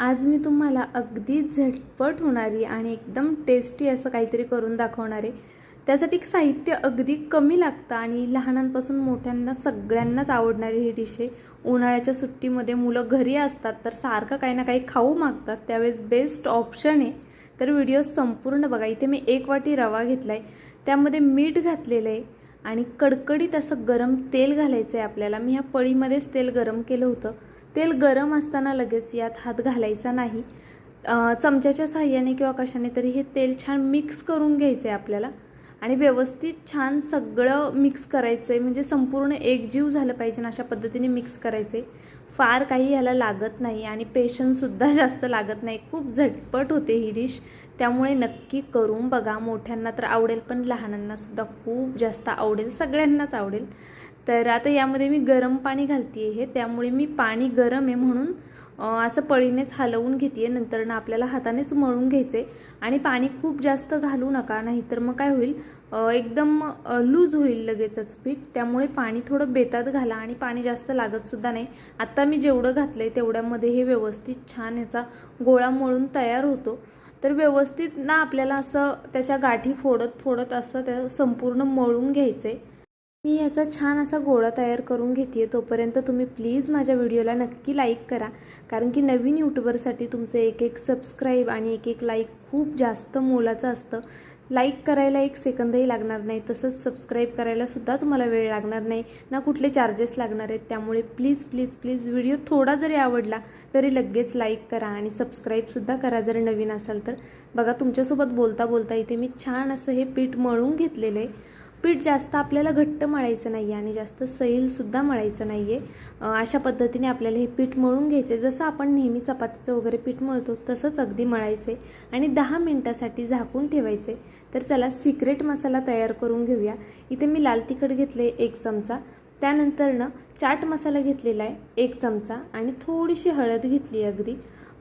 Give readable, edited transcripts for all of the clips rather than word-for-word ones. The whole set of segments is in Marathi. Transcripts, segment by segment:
आज मी तुम्हाला अगदी झटपट होणारी आणि एकदम टेस्टी असं काहीतरी करून दाखवणार आहे। त्यासाठी साहित्य अगदी कमी लागतं आणि लहानांपासून मोठ्यांना सगळ्यांनाच आवडणारी ही डिश आहे। उन्हाळ्याच्या सुट्टीमध्ये मुलं घरी असतात तर सारखं काही ना काही खाऊ मागतात, त्यावेळेस बेस्ट ऑप्शन आहे। तर व्हिडिओ संपूर्ण बघा। इथे मी 1 वाटी रवा घेतलाय, त्यामध्ये मीठ घातलेलं आहे आणि कडकडीत असं गरम तेल घालायचं आहे आपल्याला। मी ह्या पळीमध्येच तेल गरम केलं होतं। तेल गरम असताना लगेच यात हात घालायचा नाही, चमच्याच्या साहाय्याने किंवा कशाने तरी हे तेल छान मिक्स करून घ्यायचं आहे आपल्याला आणि व्यवस्थित छान सगळं मिक्स करायचं आहे, म्हणजे संपूर्ण एकजीव झालं पाहिजे अशा पद्धतीने मिक्स करायचं आहे। फार काही याला लागत नाही आणि पेशन्ससुद्धा जास्त लागत नाही, खूप झटपट होते ही डिश। त्यामुळे नक्की करून बघा, मोठ्यांना तर आवडेल पण लहानांनासुद्धा खूप जास्त आवडेल, सगळ्यांनाच आवडेल। तर आता यामध्ये मी गरम पाणी घालते आहे, त्यामुळे मी पाणी गरम आहे म्हणून असं पळीनेच हलवून घेते। नंतर ना आपल्याला हातानेच मळून घ्यायचे आणि पाणी खूप जास्त घालू नका, नाहीतर मग काय होईल, एकदम लूज होईल लगेचच पीठ। त्यामुळे पाणी थोडं बेतात घाला आणि पाणी जास्त लागतसुद्धा नाही। आता मी जेवढं घातलं आहे तेवढ्यामध्ये हे व्यवस्थित छान ह्याचा गोळा मळून तयार होतो। तर व्यवस्थित ना आपल्याला असं त्याच्या गाठी फोडत फोडत असं त्या संपूर्ण मळून घ्यायचं आहे। मी याचा छान असा गोळा तयार करून घेते। तोपर्यंत तुम्ही प्लीज माझ्या व्हिडिओला नक्की लाईक करा, कारण की नवीन यूट्यूबरसाठी तुमचं एक सबस्क्राईब आणि एक लाईक खूप जास्त मोलाचं असतं। लाईक करायला 1 सेकंदही लागणार नाही, तसंच सबस्क्राईब करायला सुद्धा तुम्हाला वेळ लागणार नाही ना, कुठले चार्जेस लागणार आहेत। त्यामुळे प्लीज प्लीज प्लीज व्हिडिओ थोडा जरी आवडला तरी लगेच लाईक करा आणि सबस्क्राईबसुद्धा करा जर नवीन असाल तर। बघा, तुमच्यासोबत बोलता बोलता इथे मी छान असं हे पीठ मळून घेतलेलं आहे। पीठ जास्त आपल्याला घट्ट मळायचं नाही आहे आणि जास्त सैलसुद्धा मळायचं नाही आहे। अशा पद्धतीने आपल्याला हे पीठ मळून घ्यायचे, जसं आपण नेहमी चपातीचं वगैरे पीठ मळतो तसंच अगदी मळायचे आणि 10 मिनिटासाठी झाकून ठेवायचे। तर चला सिक्रेट मसाला तयार करून घेऊया। इथे मी लाल तिखट घेतले 1 चमचा, त्यानंतर चाट मसाला घेतलेला आहे 1 चमचा आणि थोडीशी हळद घेतली अगदी।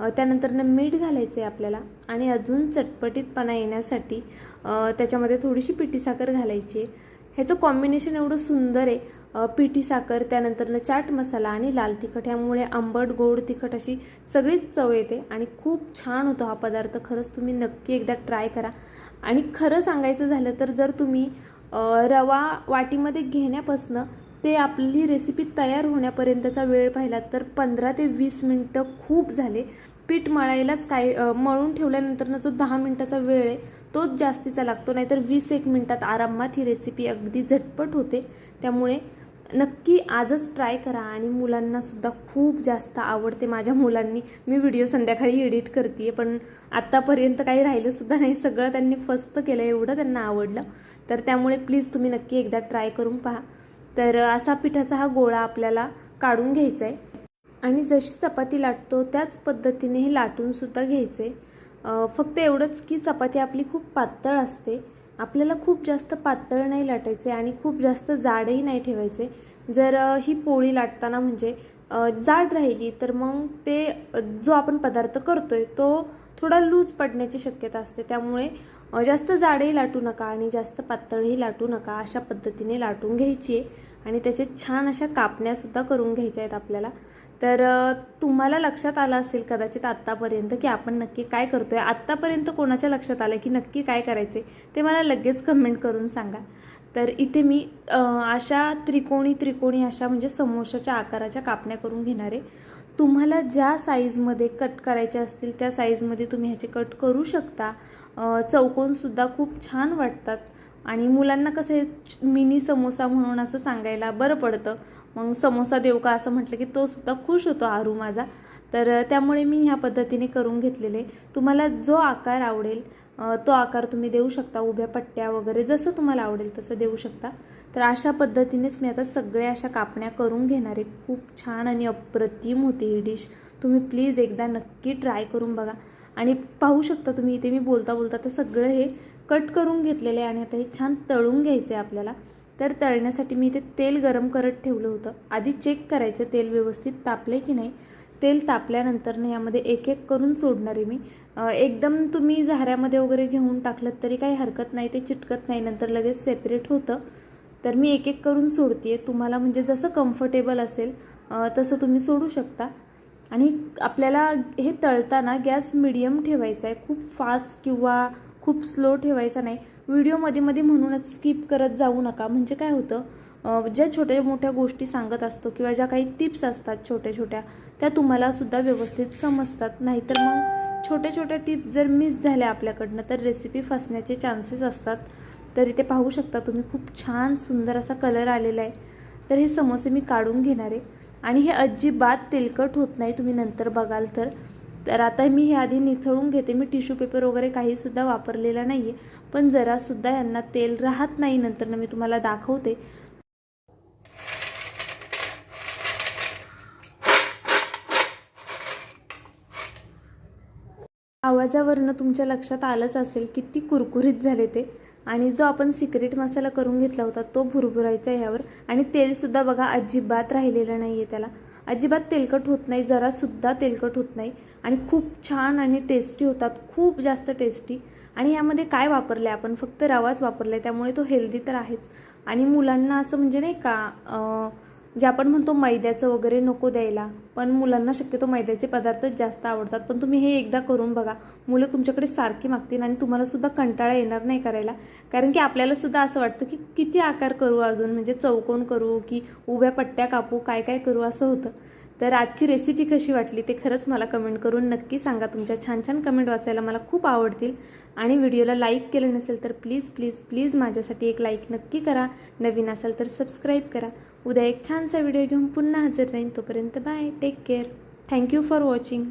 त्यानंतर मीठ घालायचं आहे आपल्याला आणि अजून चटपटीतपणा येण्यासाठी त्याच्यामध्ये थोडीशी पिठी साखर घालायची आहे। ह्याचं कॉम्बिनेशन एवढं सुंदर आहे, पिठी साखर त्यानंतर चाट मसाला आणि लाल तिखट, यामुळे आंबट गोड तिखट अशी सगळीच चव येते आणि खूप छान होतो हा पदार्थ। खरंच तुम्ही नक्की एकदा ट्राय करा। आणि खरं सांगायचं झालं तर जर तुम्ही रवा वाटीमध्ये घेण्यापासून ते आपली रेसिपी तयार होण्यापर्यंतचा वेळ पाहिला तर 15 ते 20 मिनटं खूप झाले। पीठ मळायलाच मळून ठेवल्यानंतरनं जो 10 मिनटाचा वेळ आहे तोच जास्तीचा लागतो, नाहीतर 20-1 मिनटात आरामात ही रेसिपी अगदी झटपट होते। त्यामुळे नक्की आजच ट्राय करा आणि मुलांनासुद्धा खूप जास्त आवडते। माझ्या मुलांनी, मी व्हिडिओ संध्याकाळी एडिट करते पण आत्तापर्यंत काही राहिलंसुद्धा नाही, सगळं त्यांनी फस्त केलं, एवढं त्यांना आवडलं। तर त्यामुळे प्लीज तुम्ही नक्की एकदा ट्राय करून पहा। तर असा पिठाचा हा गोळा आपल्याला काढून घ्यायचा आहे आणि जशी चपाती लाटतो त्याच पद्धतीने हे लाटूनसुद्धा घ्यायचे। फक्त एवढंच की चपाती आपली खूप पातळ असते, आपल्याला खूप जास्त पातळ नाही लाटायचे आणि खूप जास्त जाडही नाही ठेवायचे। जर ही पोळी लाटताना म्हणजे जाड राहिली तर मग ते जो आपण पदार्थ करतोय तो थोडा लूज पडण्याची शक्यता असते। त्यामुळे जास्त जाडही लाटू नका आणि जास्त पातळही लाटू नका, अशा पद्धतीने लाटून घ्यायची आहे आणि त्याचे छान अशा कापण्यासुद्धा करून घ्यायच्या आहेत आपल्याला। तर तुम्हाला लक्षात आलं असेल कदाचित आत्तापर्यंत की आपण नक्की काय करतोय। आत्तापर्यंत कोणाच्या लक्षात आलं की नक्की काय करायचे ते मला लगेच कमेंट करून सांगा। तर इथे मी अशा त्रिकोणी अशा म्हणजे समोसाच्या आकाराच्या कापण्या करून घेणार आहे। तुम्हाला ज्या साईजमध्ये कट करायचे असतील त्या साईजमध्ये तुम्ही ह्याचे कट करू शकता। चौकोनसुद्धा खूप छान वाटतात आणि मुलांना कसं मिनी समोसा म्हणून असं सांगायला बरं पडतं, मग समोसा देऊ का असं म्हटलं की तो सुद्धा खुश होतो आरू माझा। तर त्यामुळे मी ह्या पद्धतीने करून घेतलेले। तुम्हाला जो आकार आवडेल तो आकार तुम्ही देऊ शकता, उभ्या पट्ट्या वगैरे जसं तुम्हाला आवडेल तसं देऊ शकता। तर अशा पद्धतीनेच मी आता सगळ्या अशा कापण्या करून घेणार आहे। खूप छान आणि अप्रतिम होती ही डिश, तुम्ही प्लीज एकदा नक्की ट्राय करून बघा। आणि पाहू शकता तुम्ही इथे मी बोलता बोलता तर सगळं हे कट करून घेतलेलं आहे आणि आता हे छान तळून घ्यायचं आहे आपल्याला। तर तळण्यासाठी मी इथे तेल गरम करत ठेवलं होतं। आधी चेक करायचं तेल व्यवस्थित तापले की नाही। तेल तापल्यानंतर यामध्ये एक करून सोडणार आहे मी। एकदम तुम्ही झाऱ्यामध्ये वगैरे घेऊन टाकलं तरी काही हरकत नाही, ते चिटकत नाही, नंतर लगेच सेपरेट होतं। तर मी एक करून सोडते, तुम्हाला म्हणजे जसं कम्फर्टेबल असेल तसं तुम्ही सोडू शकता। आणि आपल्याला हे तळताना गॅस मिडियम ठेवायचा आहे, खूप फास्ट किंवा खूप स्लो ठेवायचा नाही. व्हिडिओ मध्ये म्हणूनच स्किप करत जाऊ नका. म्हणजे काय होतं, ज्या छोट्या मोठ्या गोष्टी सांगत असतो किंवा ज्या काही टिप्स असतात छोट्या छोट्या, त्या तुम्हालासुद्धा व्यवस्थित समजतात. नाहीतर मग छोट्या छोट्या टिप्स जर मिस झाल्या आपल्याकडनं तर रेसिपी फसण्याचे चान्सेस असतात. तर इथे पाहू शकता तुम्ही, खूप छान सुंदर असा कलर आलेला आहे. तर हे समोसे मी काढून घेणार आहे आणि हे अजिबात तेलकट होत नाही, तुम्ही नंतर बघाल तर. तर आता मी हे आधी निथळून घेते. मी टिश्यू पेपर वगैरे काहीसुद्धा वापरलेला नाही आहे, पण जरासुद्धा यांना तेल राहत नाही. नंतर मी तुम्हाला दाखवते. आवाजावरनं तुमच्या लक्षात आलंच असेल किती कुरकुरीत झाले ते. आणि जो आपण सिक्रेट मसाला करून घेतला होता तो भुरभुरायचा ह्यावर. आणि तेलसुद्धा बघा अजिबात राहिलेलं नाही आहे त्याला. अजिबात तेलकट होत नाही, जरासुद्धा तेलकट होत नाही. आणि खूप छान आणि टेस्टी होतात, खूप जास्त टेस्टी. आणि यामध्ये काय वापरलं आहे आपण, फक्त रवाच वापरला आहे, त्यामुळे तो हेल्दी तर आहेच. आणि मुलांना असं म्हणजे नाही का, जे आपण म्हणतो मैद्याचं वगैरे नको द्यायला, पण मुलांना शक्यतो मैद्याचे पदार्थच जास्त आवडतात. पण तुम्ही हे एकदा करून बघा, मुलं तुमच्याकडे सारखी मागतील आणि तुम्हालासुद्धा कंटाळा येणार नाही करायला. कारण की आपल्यालासुद्धा असं वाटतं की किती आकार करू अजून, म्हणजे चौकोन करू की उभ्या पट्ट्या कापू, काय काय करू असं होतं. तर आजची रेसिपी कशी वाटली ते खरंच मला कमेंट करून नक्की सांगा. तुमच्या छान छान कमेंट वाचायला मला खूप आवडतील. आणि व्हिडिओला लाईक केलं नसेल तर प्लीज प्लीज प्लीज माझ्यासाठी एक लाईक नक्की करा. नवीन असाल तर सबस्क्राईब करा. उद्या एक छानसा व्हिडिओ घेऊन पुन्हा हजर राहीन. तोपर्यंत bye, take care. Thank you for watching.